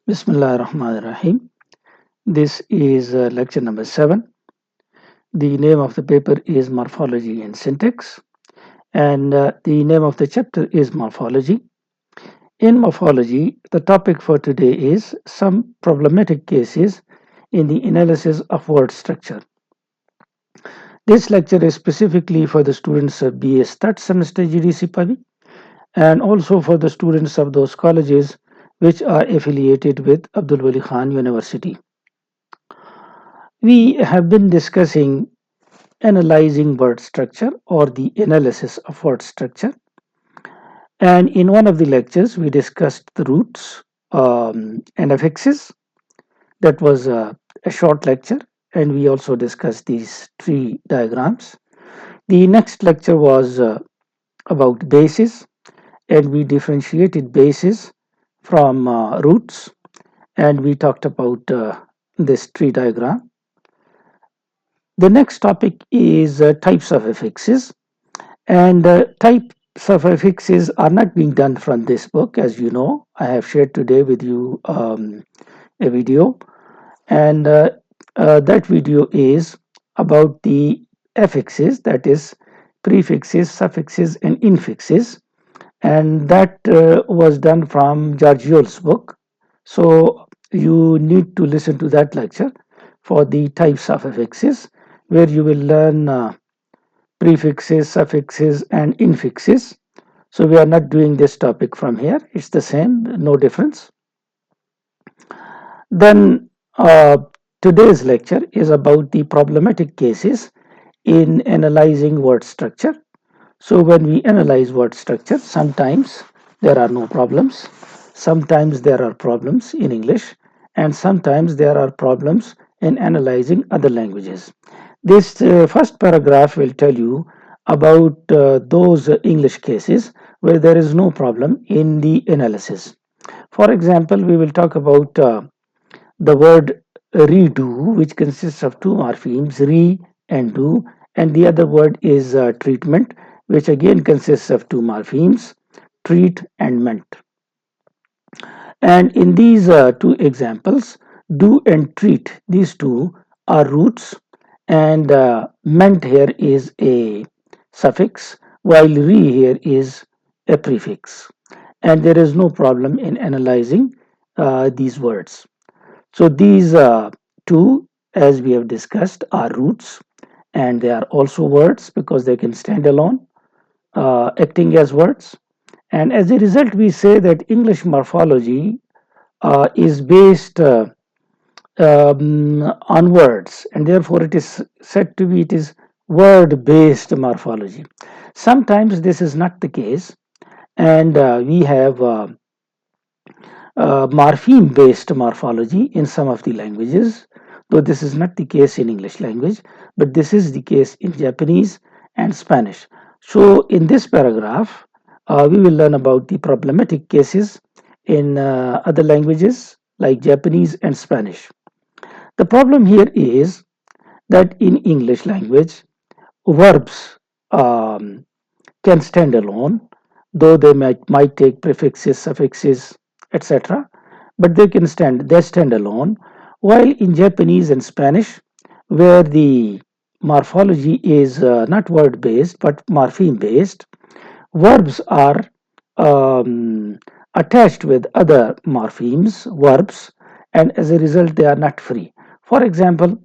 Bismillah ar-Rahman ar-Rahim. This is lecture number 7. The name of the paper is Morphology and Syntax, and the name of the chapter is Morphology. In morphology, the topic for today is some problematic cases in the analysis of word structure. This lecture is specifically for the students of BS third semester GDC PAVI and also for the students of those colleges which are affiliated with Abdul Wali Khan University. We have been discussing analyzing word structure or the analysis of word structure. And in one of the lectures, we discussed the roots and affixes. That was a short lecture. And we also discussed these tree diagrams. The next lecture was about bases, and we differentiated bases from roots, and we talked about this tree diagram. The next topic is types of affixes, and types of affixes are not being done from this book. As you know, I have shared today with you a video, and that video is about the affixes, that is prefixes, suffixes, and infixes, and that was done from Georgiol's book. So you need to listen to that lecture for the types of affixes, where you will learn prefixes, suffixes, and infixes. So we are not doing this topic from here. It's the same, no difference. Then today's lecture is about the problematic cases in analyzing word structure. So when we analyze word structure, sometimes there are no problems, sometimes there are problems in English, and sometimes there are problems in analyzing other languages. This first paragraph will tell you about those English cases where there is no problem in the analysis. For example, we will talk about the word redo, which consists of two morphemes, re and do, and the other word is treatment, which again consists of two morphemes, treat and ment. And in these two examples, do and treat, these two are roots, and ment here is a suffix, while re here is a prefix. And there is no problem in analyzing these words. So these two, as we have discussed, are roots, and they are also words because they can stand alone, acting as words. And as a result, we say that English morphology is based on words, and therefore it is said to be it is word-based morphology. Sometimes this is not the case, and we have morpheme-based morphology in some of the languages, though this is not the case in English language, but this is the case in Japanese and Spanish. So in this paragraph, we will learn about the problematic cases in other languages like Japanese and Spanish. The problem here is that in English language, verbs can stand alone, though they might take prefixes, suffixes, etc. But they stand alone. While in Japanese and Spanish, where the morphology is not word based but morpheme based, verbs are attached with other morphemes, verbs, and as a result, they are not free. For example,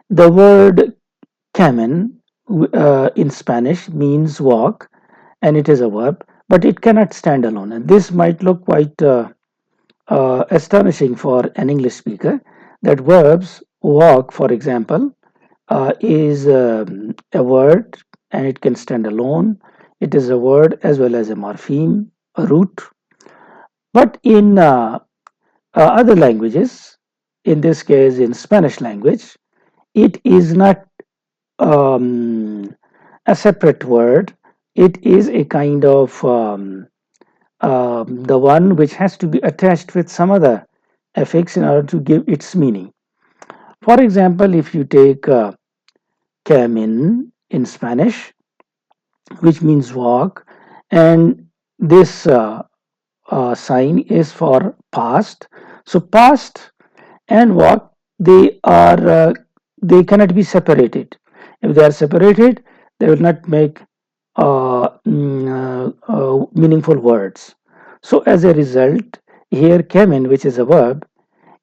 the word camin in Spanish means walk, and it is a verb, but it cannot stand alone. And this might look quite astonishing for an English speaker that verbs, walk, for example, is a word and it can stand alone. It is a word as well as a morpheme, a root. But in other languages, in this case in Spanish language, it is not a separate word. It is a kind of the one which has to be attached with some other affix in order to give its meaning. For example, if you take camin in Spanish, which means walk, and this sign is for past. So past and walk, they cannot be separated. If they are separated, they will not make meaningful words. So as a result, here came in, which is a verb,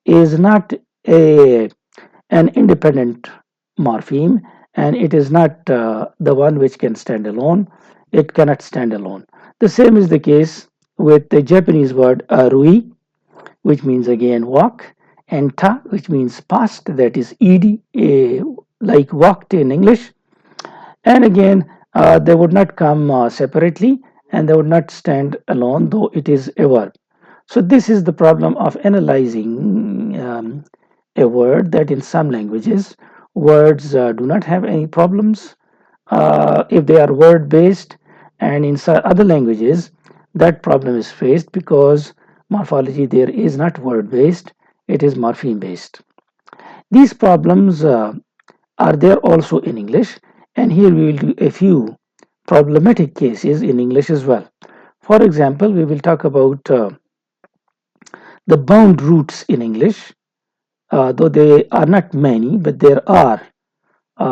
is not a an independent morpheme, and it is not the one which can stand alone. It cannot stand alone. The same is the case with the Japanese word arui, which means again walk, and ta, which means past, that is ed, like walked in English. And again, they would not come separately, and they would not stand alone, though it is a verb. So this is the problem of analyzing a word, that in some languages words do not have any problems if they are word based, and in other languages that problem is faced because morphology there is not word based, it is morpheme based. These problems are there also in English, and here we will do a few problematic cases in English as well. For example, we will talk about the bound roots in English, though they are not many, but there are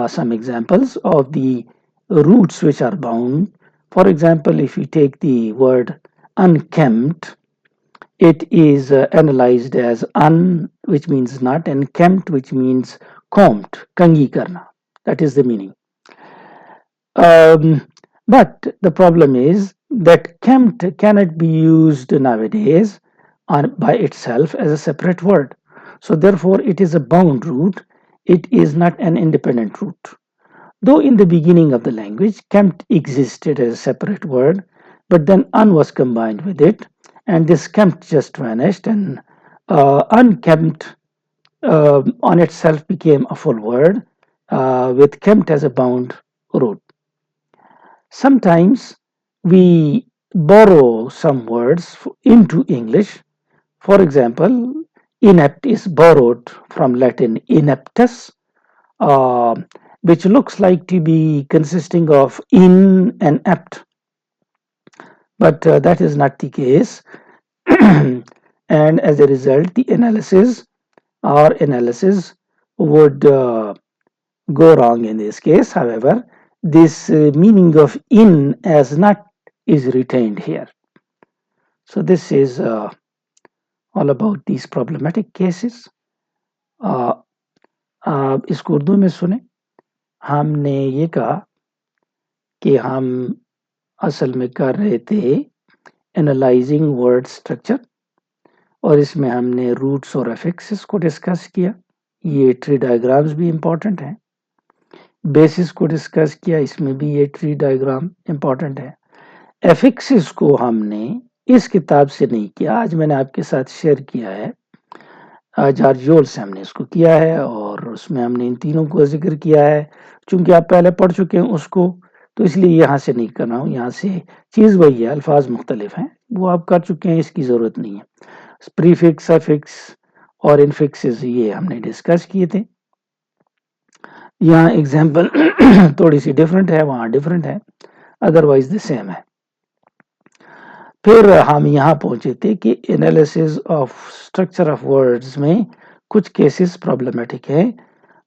some examples of the roots which are bound. For example, if you take the word unkempt, it is analyzed as un, which means not, and kempt, which means combed, kangi karna. That is the meaning. Um, but the problem is that kempt cannot be used nowadays by itself as a separate word. So therefore, it is a bound root. It is not an independent root. Though in the beginning of the language, kempt existed as a separate word, but then un was combined with it, and this kempt just vanished, and unkempt on itself became a full word with kempt as a bound root. Sometimes we borrow some words into English. For example, inept is borrowed from Latin ineptus, uh, which looks like to be consisting of in and apt, but that is not the case. And as a result, the analysis would go wrong in this case. However, this meaning of in as not is retained here. So this is all about these problematic cases. इसको उर्दू में सुने. हमने ये कहा कि हम असल में कर रहे थे एनालाइजिंग वर्ड स्ट्रक्चर, और इसमें हमने रूट्स और अफिक्सेस को डिस्कस किया. ये ट्री डायग्राम्स भी इम्पोर्टेंट हैं. बेसिस को डिस्कस किया, इसमें भी ये ट्री डायग्राम इम्पोर्टेंट है. एफिक्सेस को हमने इस किताब से नहीं किया, आज मैंने आपके साथ शेयर किया है. जॉर्ज जोल से हमने इसको किया है, और उसमें हमने इन तीनों को जिक्र किया है. चूंकि आप पहले पढ़ चुके हैं उसको, तो इसलिए यहाँ से नहीं कर रहा हूँ. यहाँ से चीज़ वही है, अल्फाज मुख्तलिफ हैं, वो आप कर चुके हैं, इसकी ज़रूरत नहीं है. प्रीफिक्स, अफिक्स और इनफिक्सेस ये हमने डिस्कस किए थे. यहाँ एग्जाम्पल थोड़ी सी डिफरेंट है, वहाँ डिफरेंट है, अदरवाइज द सेम है. फिर हम यहाँ पहुंचे थे कि analysis of structure of words में कुछ केसेस प्रॉब्लमेटिक है.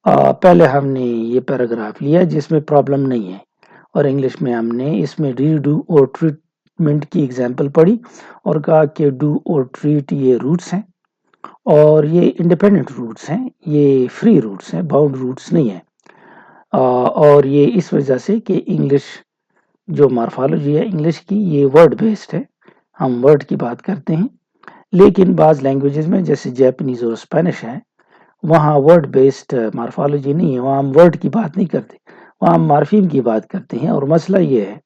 पहले हमने ये पैराग्राफ लिया जिसमें प्रॉब्लम नहीं है, और इंग्लिश में हमने इसमें रीडू और ट्रीटमेंट की एग्जांपल पढ़ी और कहा कि डू और ट्रीट ये रूट्स हैं, और ये इंडिपेंडेंट रूट्स हैं, ये फ्री रूट्स हैं, बाउंड रूट्स नहीं है. और ये इस वजह से कि इंग्लिश जो मॉर्फोलॉजी है इंग्लिश की, ये वर्ड बेस्ड है, हम वर्ड की बात करते हैं. लेकिन बाज़ लैंग्वेजेस में जैसे जैपनीज और स्पेनिश है, वहाँ वर्ड बेस्ड मॉर्फोलॉजी नहीं है, वहाँ हम वर्ड की बात नहीं करते, वहाँ हम मॉर्फीम की बात करते हैं. और मसला ये है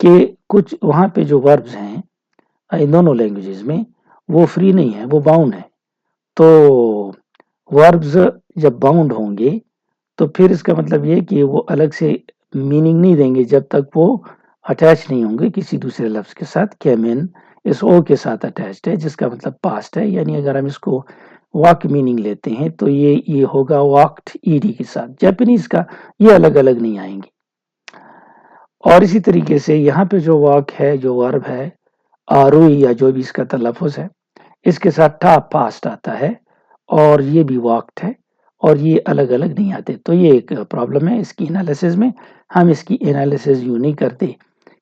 कि कुछ वहाँ पे जो वर्ब्स हैं इन दोनों लैंग्वेजेस में, वो फ्री नहीं है, वो बाउंड है. तो वर्ब्स जब बाउंड होंगे तो फिर इसका मतलब ये कि वो अलग से मीनिंग नहीं देंगे जब तक वो अटैच नहीं होंगे किसी दूसरे लफ्ज के साथ. केम इन इस ओ के साथ अटैच्ड है, जिसका मतलब पास्ट है. यानी अगर हम इसको वॉक मीनिंग लेते हैं तो ये होगा वॉक्ड ईडी के साथ. जापानीज का ये अलग अलग नहीं आएंगे. और इसी तरीके से यहाँ पे जो वॉक है, जो वर्ब है, आरोही या जो भी इसका तलफ़ुज़ है, इसके साथ ठा पास्ट आता है और ये भी वॉक्ड है और ये अलग-अलग नहीं आते। तो ये एक प्रॉब्लम है इसकी एनालिसिस में। हम इसकी एनालिसिस यूँ नहीं करते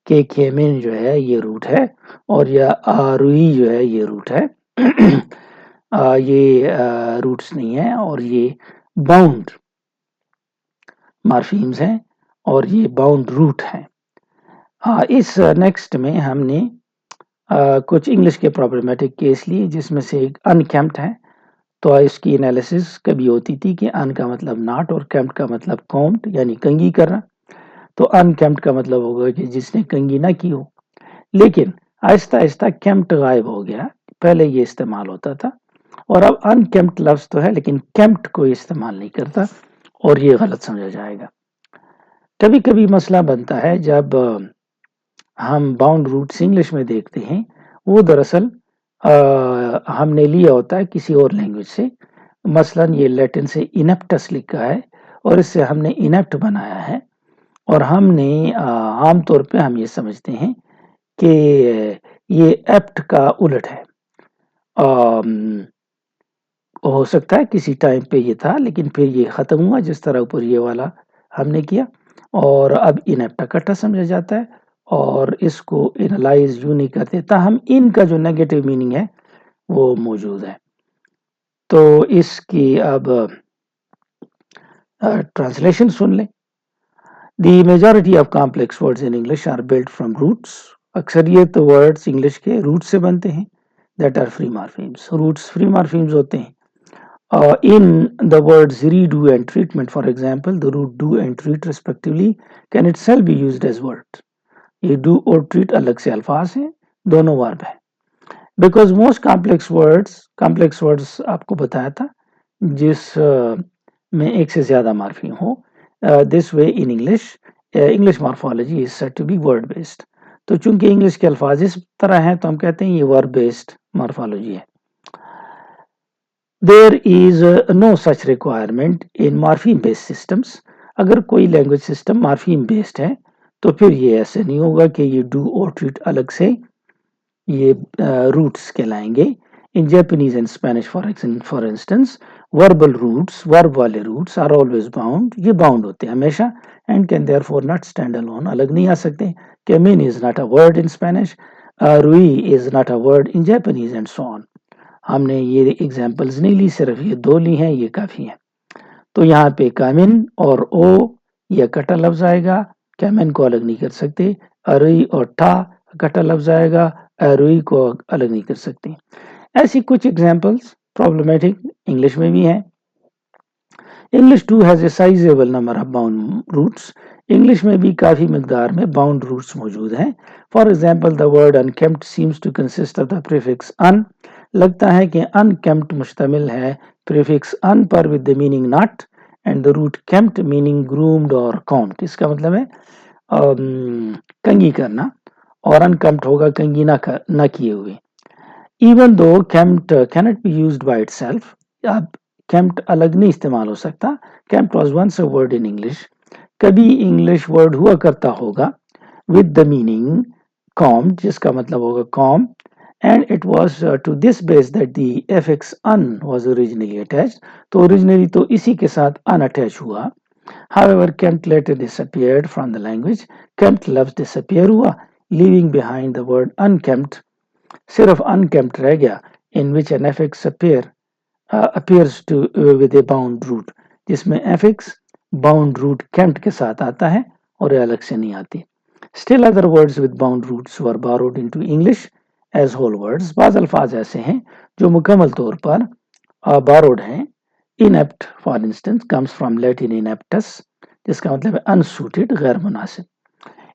कि केमिन जो है ये रूट है और या आरोही जो है ये रूट है। ये रूट्स नहीं है और ये बाउंड मॉर्फीम्स हैं और ये बाउंड रूट हैं। हाँ, इस नेक्स्ट में हमने कुछ इंग्लिश के प्रॉब्लमेटिक केस लिए जिसमें से एक अनकेम्प्ट है। तो इसकी एनालिसिस कभी होती थी कि अन का मतलब नॉट और केम्प्ट का मतलब कॉम्प्ट यानी कंघी करना। तो अनकेम्प्ट का मतलब होगा कि जिसने कंघी ना की हो। लेकिन आहिस्ता-आहिस्ता केम्प्ट गायब हो गया। पहले ये इस्तेमाल होता था और अब अनकेम्प्ट लफ्ज़ तो है लेकिन केम्प्ट कोई इस्तेमाल नहीं करता और ये गलत समझा जाएगा। कभी-कभी मसला बनता है जब हम बाउंड रूट्स इंग्लिश में देखते हैं, वो दरअसल हमने लिया होता है किसी और लैंग्वेज से। मसलन ये लैटिन से इनेप्टस लिखा है और इससे हमने इनेप्ट बनाया है और हमने आम तौर पे हम ये समझते हैं कि ये एप्ट का उलट है। हो सकता है किसी टाइम पे ये था लेकिन फिर ये ख़त्म हुआ जिस तरह ऊपर ये वाला हमने किया और अब इनेप्ट इकट्ठा समझा जाता है और इसको एनालाइज यूँ नहीं करते। ताहम इनका जो नेगेटिव मीनिंग है वो मौजूद है। तो इसकी अब ट्रांसलेशन सुन लें। The majority of complex words in English are built from roots. अक्सरियत वर्ड्स इंग्लिश के रूट से बनते हैं that are free morphemes. Roots free morphemes होते हैं। In the words redo and treatment, for example, the root do and treat respectively can itself be used as word. ये do और treat अलग से अल्फाज हैं, दोनों वर्ब हैं। Because most complex words आपको बताया था जिस में एक से ज़्यादा मार्फिम हो। This way in English morphology is said to be word based. तो चूंकि इंग्लिश के अल्फाज इस तरह हैं तो हम कहते हैं ये वर्ड बेस्ड मॉर्फोलॉजी है। There is no such requirement in morpheme based systems. अगर कोई लैंग्वेज सिस्टम मार्फीम बेस्ड है तो फिर ये ऐसे नहीं होगा कि ये डू और ट्रीट अलग से ये रूट्स कहलाएंगे। In Japanese and Spanish for instance verbal roots verb वाले रूट्स आर ऑलवेज बाउंड, ये बाउंड होते हैं हमेशा and can therefore not stand alone, अलग नहीं आ सकते। केमिन is not a word in Spanish, रुई is not a word in Japanese and so on. हमने ये एग्जांपल्स नहीं ली, सिर्फ ये दो ली हैं, ये काफ़ी हैं। तो यहाँ पे कामिन और ओ ये इकट्ठा लफ्ज आएगा, कैमिन को अलग नहीं कर सकते। अरुई और ठा इकट्ठा लफ्ज आएगा, अरुई को अलग नहीं कर सकते। ऐसी कुछ एग्जांपल्स प्रॉब्लमेटिक इंग्लिश में भी हैं। English too has a sizeable number of bound roots. English में भी काफ़ी मकदार में बाउंड रूट्स मौजूद हैं। For example the word unkempt seems to consist of the prefix un. लगता है कि अनकेम्प्ट मुश्तमिल है प्रीफिक्स अन पर with the meaning not and the root kempt meaning groomed और कॉम्प्ट। इसका मतलब है कंघी करना और अनकेम्प्ट होगा कंघी ना किए हुए। Even though kempt cannot be used by itself, अब केम्प्ट अलग नहीं इस्तेमाल हो सकता। Kempt was once a word in English, कभी इंग्लिश वर्ड हुआ करता होगा विद द मीनिंग कॉम, जिसका मतलब होगा com, and it was to this base that the fx un was originally attached. तो originally तो इसी के साथ unattached हुआ। However, Kempt later disappeared from the language. Kempt लफ्ज disappear हुआ, leaving behind the word unkempt. सिर्फ unkempt रह गया, in which an affix appears to with a bound root, जिसमें affix bound root kempt के साथ आता है और ये अलग से नहीं आती। Still other words with bound roots were borrowed into English as whole words. बाज़ अल्फाज ऐसे हैं जो मुकम्मल तौर पर borrowed हैं। Inept, for instance, comes from Latin ineptus, जिसका मतलब है unsuited, गैर मुनासिब।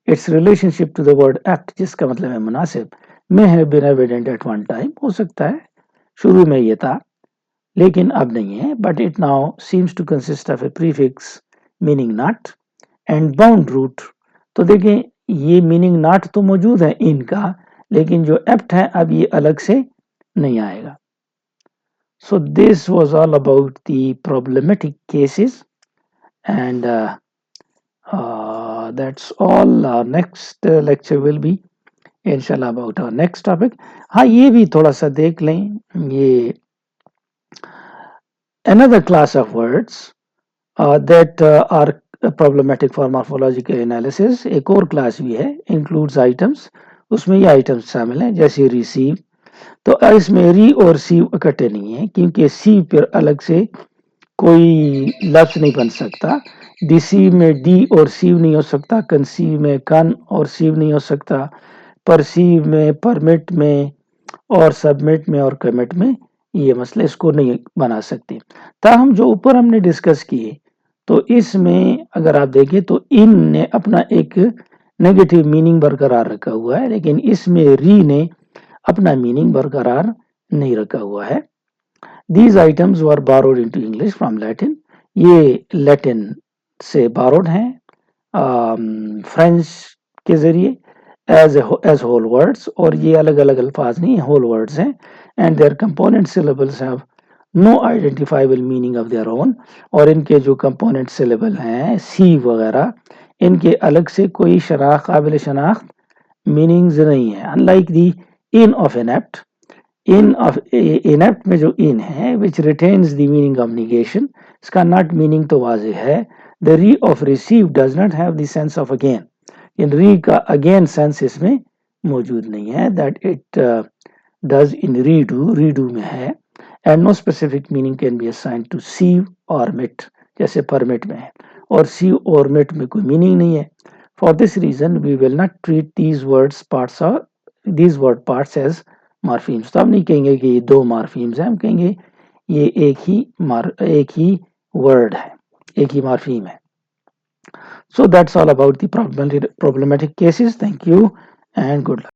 Its relationship to the word apt, जिसका मतलब है मुनासिब, may have been evident at one time, हो सकता है शुरू में ये था लेकिन अब नहीं है। But it now seems to consist of a prefix meaning not and bound root। तो देखें ये मीनिंग नॉट तो मौजूद है इनका, लेकिन जो एप्ट है अब ये अलग से नहीं आएगा। So this was all about the problematic cases and that's all. Our next lecture will be इंशाल्लाह अबाउट आवर नेक्स्ट टॉपिक. हाँ, ये भी थोड़ा सा देख लें. ये another class of words that are problematic for morphological analysis. एक और क्लास भी है, includes items. उसमें ये items शामिल हैं, जैसे receive. तो इसमें री और सीव इकट्ठे नहीं है, क्योंकि सीव पर अलग से कोई लफ्ज नहीं बन सकता. डिसीव में डी और सीव नहीं हो सकता, कंसीव में कन और सीव नहीं हो सकता, परसीव में, परमिट में और सबमिट में और कमिट में ये मसले इसको नहीं बना सकते. ताहम जो ऊपर हमने डिस्कस किए, तो इसमें अगर आप देखें तो इन ने अपना एक नेगेटिव मीनिंग बरकरार रखा हुआ है, लेकिन इसमें री ने अपना मीनिंग बरकरार नहीं रखा हुआ है. These items were borrowed into English from Latin. ये लैटिन से borrowed हैं फ्रेंच के जरिए as whole words, और ये अलग अलग अल्फाज नहीं, whole words हैं. And their component syllables have no identifiable meaning of their own. और इनके जो component syllable हैं सी वगैरह, इनके अलग से कोई काबिल शनाख्त मीनिंग्स नहीं है. Unlike the in of inept, in of inept में जो इन है which retains the meaning of negation, इसका नॉट मीनिंग तो वाज़ेह है. The re of receive does not have the sense of again, in re का अगेन सेंस इसमें मौजूद नहीं है. That it does in redo, redo में है. And no specific meaning can be assigned to ceive or mit, जैसे permit में है, और सीव और मिट में कोई मीनिंग नहीं है. For this reason we will not treat these words parts of these word parts as morphemes. तो हम नहीं कहेंगे कि ये दो मार्फीम्स हैं, हम कहेंगे ये एक ही वर्ड है, एक ही मार्फीम है. So that's all about the problematic cases. Thank you and good luck.